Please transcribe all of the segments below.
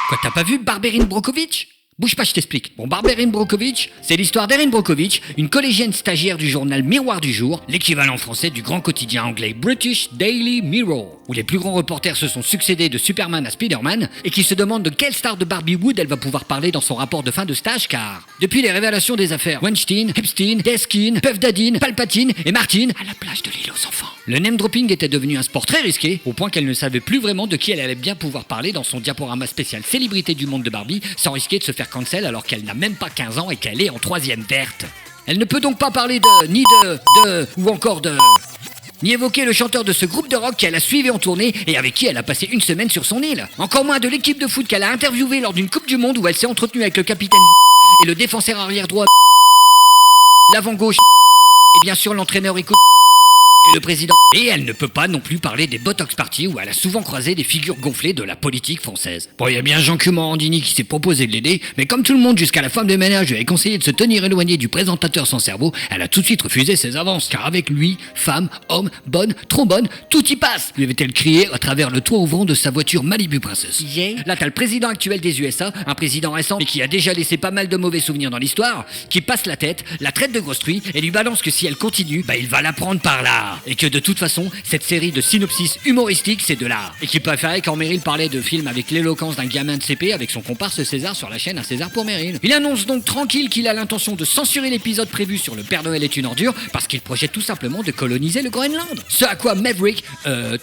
Quoi, t'as pas vu Barbérine Brokovich ? Bouge pas, je t'explique. Bon, Barbérine Brokovich, c'est l'histoire d'Erin Brokovich, une collégienne stagiaire du journal Miroir du Jour, l'équivalent français du grand quotidien anglais British Daily Mirror, où les plus grands reporters se sont succédés de Superman à Spider-Man, et qui se demande de quelle star de Barbiewood elle va pouvoir parler dans son rapport de fin de stage, car depuis les révélations des affaires Weinstein, Epstein, Deskin, Puff Daddy, Palpatine et Martin à la plage de l'île aux enfants, le name-dropping était devenu un sport très risqué, au point qu'elle ne savait plus vraiment de qui elle allait bien pouvoir parler dans son diaporama spécial célébrité du monde de Barbie, sans risquer de se faire cancel alors qu'elle n'a même pas 15 ans et qu'elle est en 3e verte. Elle ne peut donc pas parler ou encore ni évoquer le chanteur de ce groupe de rock qu'elle a suivi en tournée et avec qui elle a passé une semaine sur son île. Encore moins de l'équipe de foot qu'elle a interviewée lors d'une Coupe du Monde où elle s'est entretenue avec le capitaine et le défenseur arrière droit, l'avant gauche et bien sûr l'entraîneur écoute et le président. Et elle ne peut pas non plus parler des Botox Parties où elle a souvent croisé des figures gonflées de la politique française. Bon, il y a bien Jean-Claude Morandini qui s'est proposé de l'aider, mais comme tout le monde jusqu'à la femme de ménage lui avait conseillé de se tenir éloigné du présentateur sans cerveau, elle a tout de suite refusé ses avances, car avec lui, femme, homme, bonne, trop bonne, tout y passe, lui avait-elle crié à travers le toit ouvrant de sa voiture Malibu Princess. Yeah. Là, t'as le président actuel des USA, un président récent, mais qui a déjà laissé pas mal de mauvais souvenirs dans l'histoire, qui passe la tête, la traite de grosse truie, et lui balance que si elle continue, il va la prendre par là. Et que de toute façon, cette série de synopsis humoristiques, c'est de l'art. Et qui préférait quand Meryl parlait de films avec l'éloquence d'un gamin de CP avec son comparse César sur la chaîne Un César pour Meryl. Il annonce donc tranquille qu'il a l'intention de censurer l'épisode prévu sur le Père Noël est une ordure parce qu'il projette tout simplement de coloniser le Groenland. Ce à quoi Maverick,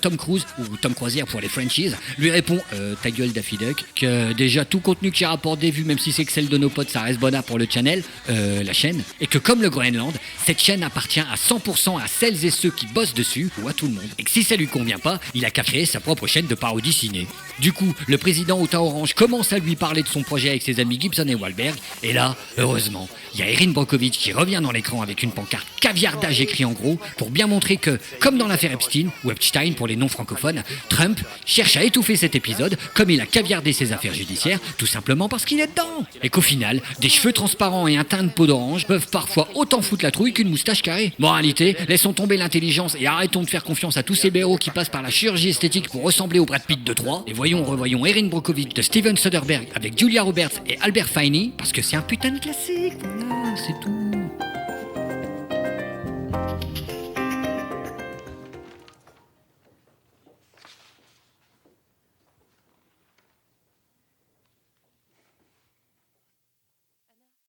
Tom Cruise ou Tom Croisière pour les Frenchies, lui répond ta gueule Daffy Duck, que déjà tout contenu qui rapporte des vues, même si c'est que celle de nos potes, ça reste bonnard pour le channel, la chaîne, et que comme le Groenland, cette chaîne appartient à 100% à celles et ceux qui bossent dessus ou à tout le monde. Et que si ça lui convient pas, il a qu'à créer sa propre chaîne de parodie ciné. Du coup, le président au teint orange commence à lui parler de son projet avec ses amis Gibson et Wahlberg, et là, heureusement, il y a Erin Brockovich qui revient dans l'écran avec une pancarte caviardage écrit en gros pour bien montrer que, comme dans l'affaire Epstein, ou Epstein pour les non-francophones, Trump cherche à étouffer cet épisode comme il a caviardé ses affaires judiciaires, tout simplement parce qu'il est dedans. Et qu'au final, des cheveux transparents et un teint de peau d'orange peuvent parfois autant foutre la trouille qu'une moustache carrée. Moralité, laissons tomber l'intelligence et arrêtons de faire confiance à tous ces blaireaux qui passent par la chirurgie esthétique pour ressembler au Brad Pitt de 3. Et revoyons Erin Brockovich de Steven Soderbergh avec Julia Roberts et Albert Finney, parce que c'est un putain de classique, voilà, c'est tout.